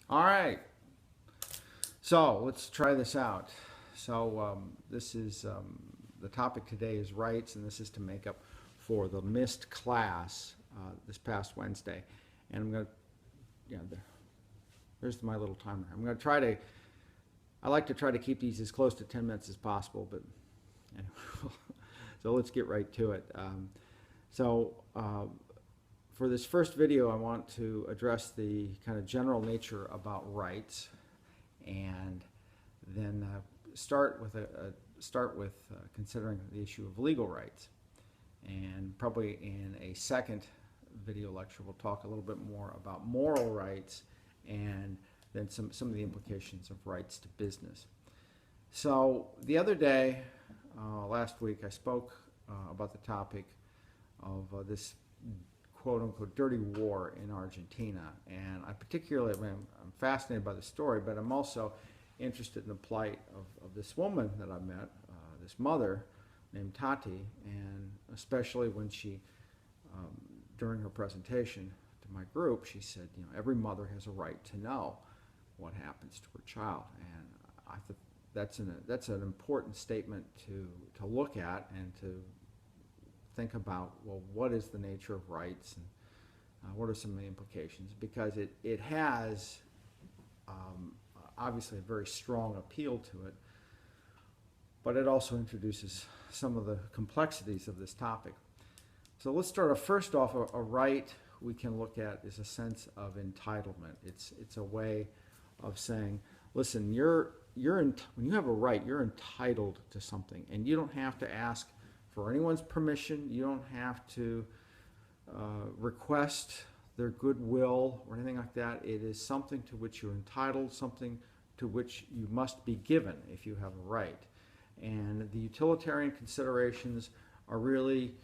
All right, so let's try this out. This is the topic today is rights, and this is to make up for the missed class this past Wednesday. And I'm going to, yeah, there's my little timer. I'm going to try to, I like to try to keep these as close to 10 minutes as possible, but anyway, so let's get right to it. So, for this first video, I want to address the kind of general nature about rights, and then start with considering the issue of legal rights. And probably in a second video lecture, we'll talk a little bit more about moral rights and then some of the implications of rights to business. So the other day, last week, I spoke about the topic of this quote-unquote dirty war in Argentina, and I'm fascinated by the story, but I'm also interested in the plight of this woman that I met, this mother named Tati, and especially when she, during her presentation to my group, she said, every mother has a right to know what happens to her child, and I thought that's an important statement to look at and to think about, well, what is the nature of rights, and what are some of the implications? Because it has obviously a very strong appeal to it, but it also introduces some of the complexities of this topic. So let's start first off. A right we can look at is a sense of entitlement. It's a way of saying, listen, when you have a right, you're entitled to something, and you don't have to ask for anyone's permission. You don't have to request their goodwill or anything like that. It is something to which you're entitled, something to which you must be given if you have a right. And the utilitarian considerations are really,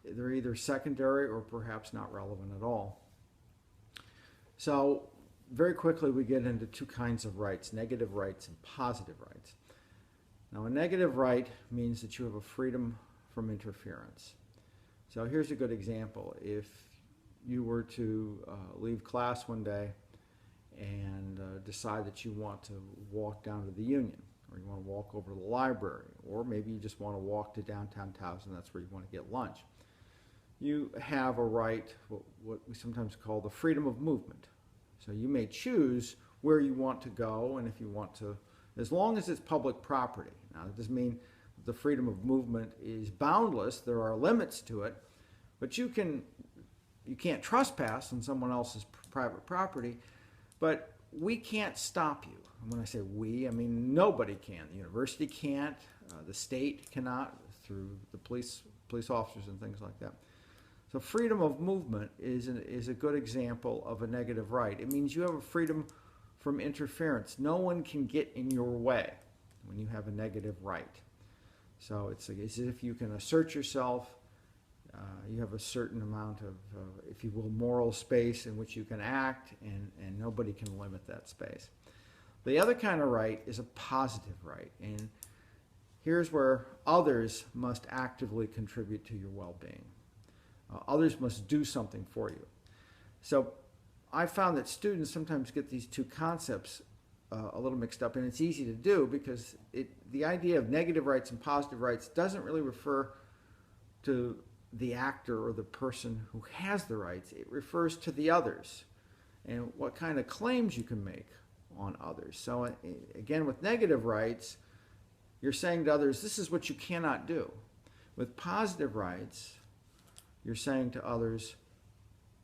they're either secondary or perhaps not relevant at all. So very quickly we get into two kinds of rights, negative rights and positive rights. Now, a negative right means that you have a freedom from interference. So here's a good example. If you were to leave class one day and decide that you want to walk down to the Union, or you want to walk over to the library, or maybe you just want to walk to downtown Towson, that's where you want to get lunch, you have a right, what we sometimes call the freedom of movement. So you may choose where you want to go, and if you want to, as long as it's public property. Now, that doesn't mean the freedom of movement is boundless. There are limits to it, but you can't trespass on someone else's private property, but we can't stop you. And when I say we, I mean nobody can. The university can't, the state cannot, through the police officers and things like that. So freedom of movement is a good example of a negative right. It means you have a freedom from interference. No one can get in your way when you have a negative right. So it's as if you can assert yourself. You have a certain amount of, if you will, moral space in which you can act, and nobody can limit that space. The other kind of right is a positive right, and here's where others must actively contribute to your well-being. Others must do something for you. So I found that students sometimes get these two concepts a little mixed up, and it's easy to do because the idea of negative rights and positive rights doesn't really refer to the actor or the person who has the rights. It refers to the others and what kind of claims you can make on others. So again, with negative rights, you're saying to others, this is what you cannot do. With positive rights, you're saying to others,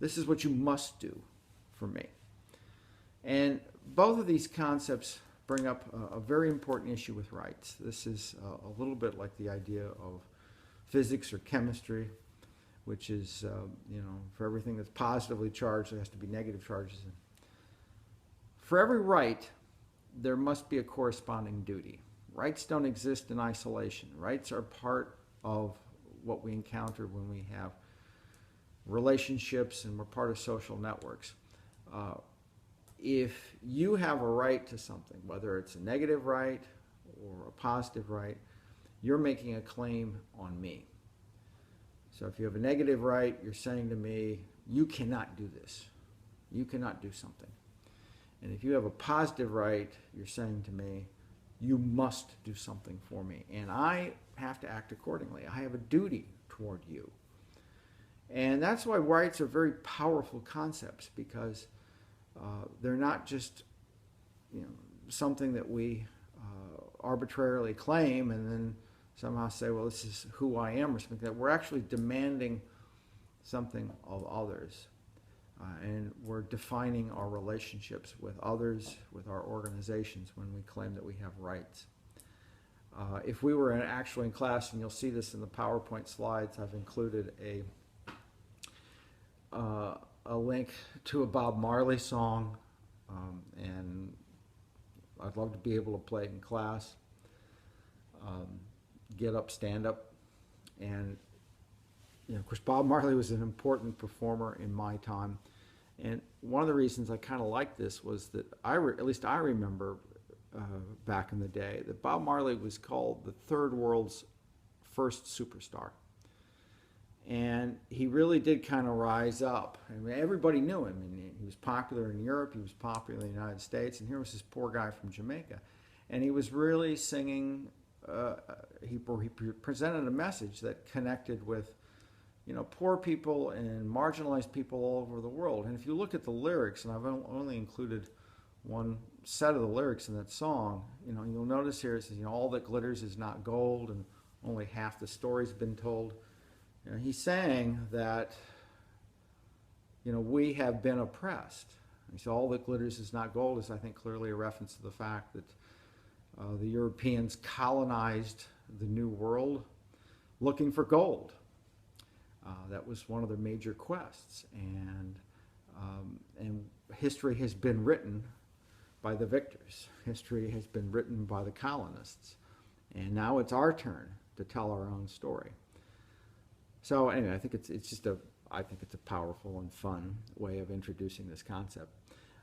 this is what you must do for me. And both of these concepts bring up a very important issue with rights. This is a little bit like the idea of physics or chemistry, which is, for everything that's positively charged, there has to be negative charges. For every right, there must be a corresponding duty. Rights don't exist in isolation. Rights are part of what we encounter when we have relationships and we're part of social networks. If you have a right to something, whether it's a negative right or a positive right, you're making a claim on me. So if you have a negative right, you're saying to me, you cannot do this. You cannot do something. And if you have a positive right, you're saying to me, you must do something for me. And I have to act accordingly. I have a duty toward you. And that's why rights are very powerful concepts, because they're not just something that we arbitrarily claim and then somehow say, well, this is who I am or something like that. We're actually demanding something of others. And we're defining our relationships with others, with our organizations, when we claim that we have rights. If we were actually in class, and you'll see this in the PowerPoint slides, I've included a link to a Bob Marley song, and I'd love to be able to play it in class. Get up, stand up. And of course, Bob Marley was an important performer in my time. And one of the reasons I kind of liked this was that at least I remember back in the day that Bob Marley was called the third world's first superstar. And he really did kind of rise up. I mean, everybody knew him. And he was popular in Europe. He was popular in the United States. And here was this poor guy from Jamaica. And he was really singing, he presented a message that connected with poor people and marginalized people all over the world. And if you look at the lyrics, and I've only included one set of the lyrics in that song, you'll notice here it says, all that glitters is not gold, and only half the story's been told. He's saying that, we have been oppressed. And so all that glitters is not gold is, I think, clearly a reference to the fact that the Europeans colonized the New World looking for gold. That was one of their major quests, and history has been written by the victors. History has been written by the colonists, and now it's our turn to tell our own story. So anyway, I think it's a powerful and fun way of introducing this concept.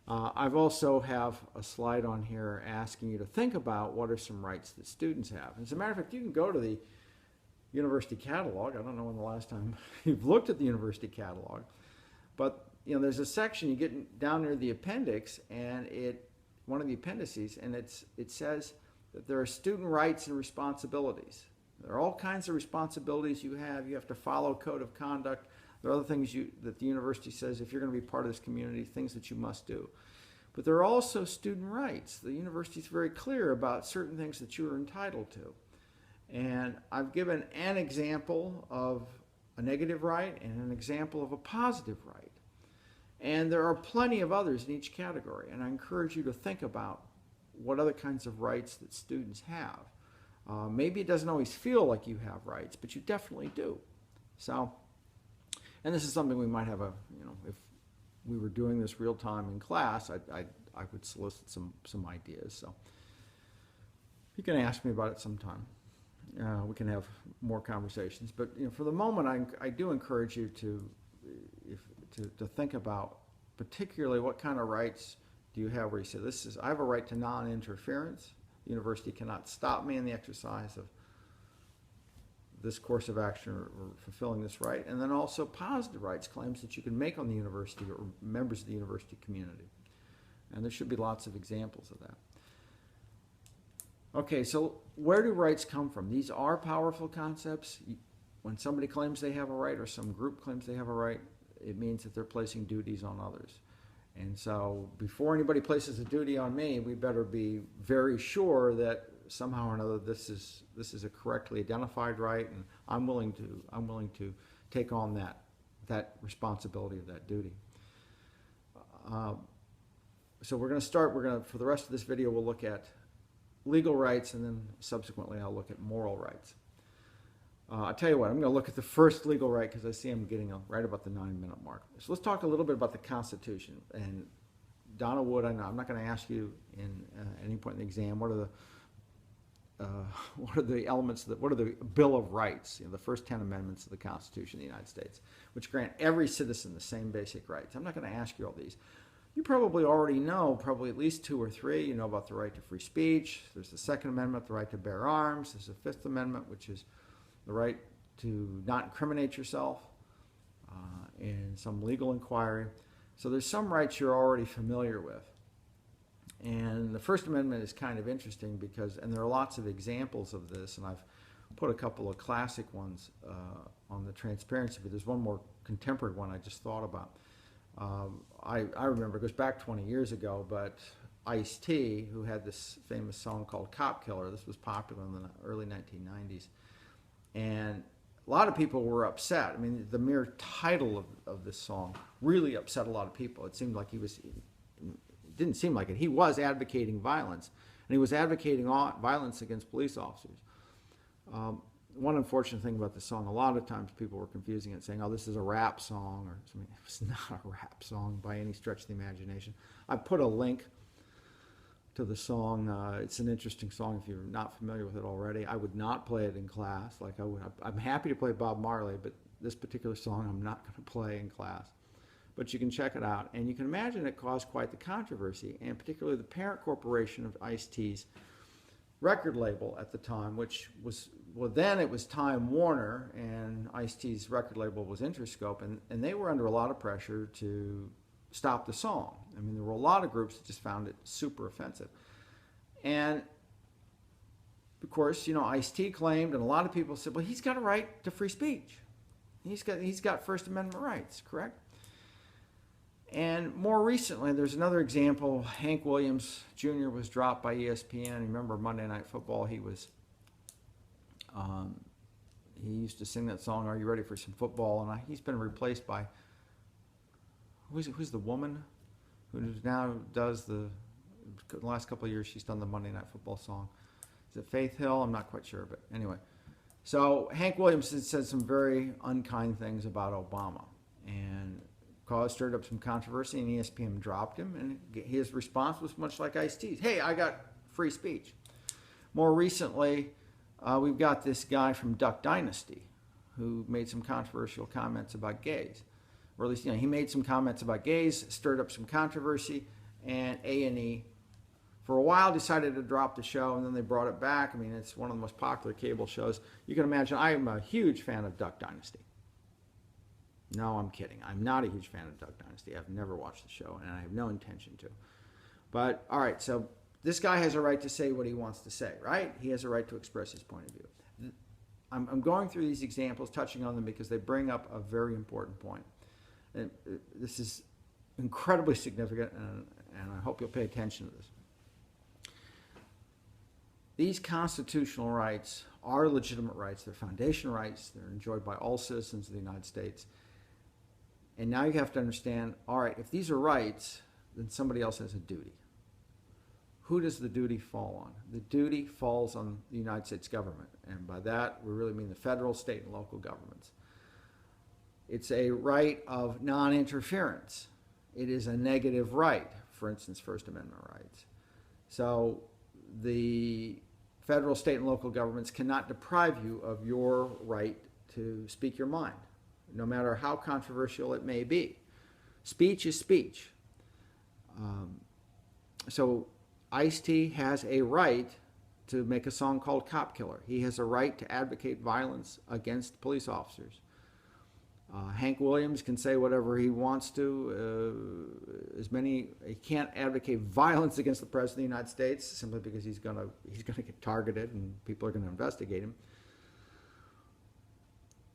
I've also have a slide on here asking you to think about what are some rights that students have. As a matter of fact, you can go to the university catalog. I don't know when the last time you've looked at the university catalog, but there's a section you get down near the appendix, and one of the appendices, and it says that there are student rights and responsibilities. There are all kinds of responsibilities you have. You have to follow code of conduct. There are other things that the university says, if you're going to be part of this community, things that you must do. But there are also student rights. The university is very clear about certain things that you are entitled to. And I've given an example of a negative right and an example of a positive right. And there are plenty of others in each category. And I encourage you to think about what other kinds of rights that students have. Maybe it doesn't always feel like you have rights, but you definitely do. So, and this is something we might have if we were doing this real time in class, I would solicit some ideas. So you can ask me about it sometime. We can have more conversations, but for the moment, I do encourage you to think about particularly what kind of rights do you have where you say, I have a right to non-interference. The university cannot stop me in the exercise of this course of action or fulfilling this right. And then also positive rights, claims that you can make on the university or members of the university community. And there should be lots of examples of that. Okay, so where do rights come from? These are powerful concepts. When somebody claims they have a right or some group claims they have a right, it means that they're placing duties on others. And so before anybody places a duty on me, we better be very sure that somehow or another this is a correctly identified right, and I'm willing to take on that responsibility of that duty. So we're going to start. For the rest of this video, we'll look at legal rights, and then subsequently I'll look at moral rights. I'll tell you what, I'm going to look at the first legal right because I see I'm getting right about the 9-minute mark. So let's talk a little bit about the Constitution. And Donna Wood, I know I'm not going to ask you at any point in the exam what are the elements what are the Bill of Rights, the first 10 amendments of the Constitution of the United States, which grant every citizen the same basic rights. I'm not going to ask you all these. You probably already know, probably at least 2 or 3. You know about the right to free speech. There's the Second Amendment, the right to bear arms. There's the Fifth Amendment, which is the right to not incriminate yourself in some legal inquiry. So there's some rights you're already familiar with. And the First Amendment is kind of interesting because, and there are lots of examples of this, and I've put a couple of classic ones on the transparency, but there's one more contemporary one I just thought about. I remember, it goes back 20 years ago, but Ice-T, who had this famous song called Cop Killer, this was popular in the early 1990s, and a lot of people were upset. I mean, the mere title of this song really upset a lot of people. It seemed like it didn't seem like it. He was advocating violence, and he was advocating violence against police officers. One unfortunate thing about the song, a lot of times people were confusing it, saying, oh, this is a rap song or something. It was not a rap song by any stretch of the imagination. I put a link to the song. It's an interesting song if you're not familiar with it already. I would not play it in class. I'm happy to play Bob Marley, but this particular song I'm not going to play in class. But you can check it out, and you can imagine it caused quite the controversy, and particularly the parent corporation of Ice-T's record label at the time, which was, well, then it was Time Warner, and Ice-T's record label was Interscope, and they were under a lot of pressure to stop the song. I mean, there were a lot of groups that just found it super offensive. And of course, you know, Ice-T claimed, and a lot of people said, well, he's got a right to free speech. He's got First Amendment rights, correct? And more recently, there's another example. Hank Williams Jr. was dropped by ESPN. Remember Monday Night Football? He used to sing that song, Are You Ready for Some Football? And he's been replaced by, who's the woman who now does the last couple of years she's done the Monday Night Football song. Is it Faith Hill? I'm not quite sure, but anyway. So Hank Williams had said some very unkind things about Obama, and stirred up some controversy, and ESPN dropped him, and his response was much like Ice-T's. Hey, I got free speech. More recently, we've got this guy from Duck Dynasty who made some controversial comments about gays. Or at least, you know, he made some comments about gays, stirred up some controversy, and A&E for a while decided to drop the show, and then they brought it back. I mean, it's one of the most popular cable shows. You can imagine, I am a huge fan of Duck Dynasty. No, I'm kidding. I'm not a huge fan of Duck Dynasty. I've never watched the show, and I have no intention to. But, all right, so this guy has a right to say what he wants to say, right? He has a right to express his point of view. I'm going through these examples, touching on them, because they bring up a very important point. And this is incredibly significant, and I hope you'll pay attention to this. These constitutional rights are legitimate rights. They're foundation rights. They're enjoyed by all citizens of the United States. And now you have to understand, all right, if these are rights, then somebody else has a duty. Who does the duty fall on? The duty falls on the United States government. And by that, we really mean the federal, state, and local governments. It's a right of non-interference. It is a negative right, for instance, First Amendment rights. So the federal, state, and local governments cannot deprive you of your right to speak your mind, no matter how controversial it may be. Speech is speech. So Ice-T has a right to make a song called Cop Killer. He has a right to advocate violence against police officers. Hank Williams can say whatever he wants to. He can't advocate violence against the President of the United States simply because he's gonna get targeted and people are gonna investigate him.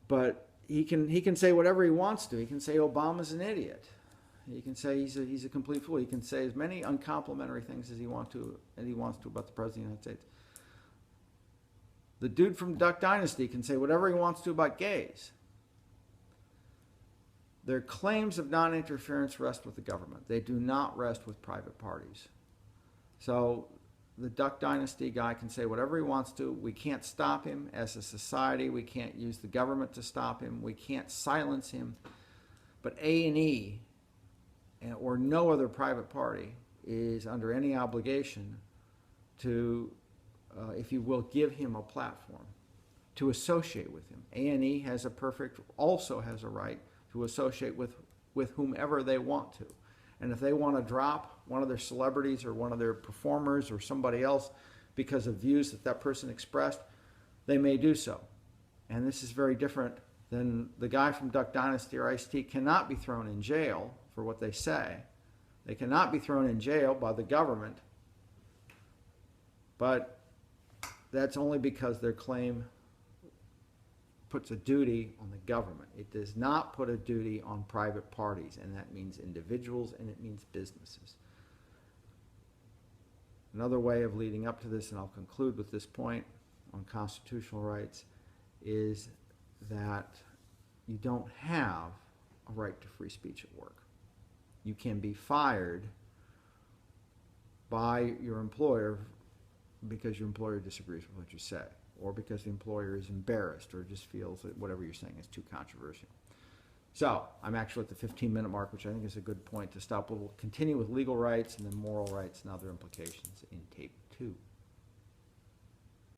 But he can say whatever he wants to. He can say Obama's an idiot. He can say he's a complete fool. He can say as many uncomplimentary things as he wants to about the President of the United States. The dude from Duck Dynasty can say whatever he wants to about gays. Their claims of non-interference rest with the government. They do not rest with private parties. So the Duck Dynasty guy can say whatever he wants to. We can't stop him as a society. We can't use the government to stop him. We can't silence him. But A&E or no other private party is under any obligation to, if you will, give him a platform to associate with him. A&E also has a right to associate with whomever they want to. And if they want to drop one of their celebrities or one of their performers or somebody else because of views that person expressed, they may do so. And this is very different than the guy from Duck Dynasty or Ice-T cannot be thrown in jail for what they say. They cannot be thrown in jail by the government But that's only because their claim puts a duty on the government. It does not put a duty on private parties, and that means individuals and it means businesses. Another way of leading up to this, and I'll conclude with this point on constitutional rights, is that you don't have a right to free speech at work. You can be fired by your employer because your employer disagrees with what you say, or because the employer is embarrassed or just feels that whatever you're saying is too controversial. So I'm actually at the 15-minute mark, which I think is a good point to stop. We'll continue with legal rights and then moral rights and other implications in tape 2.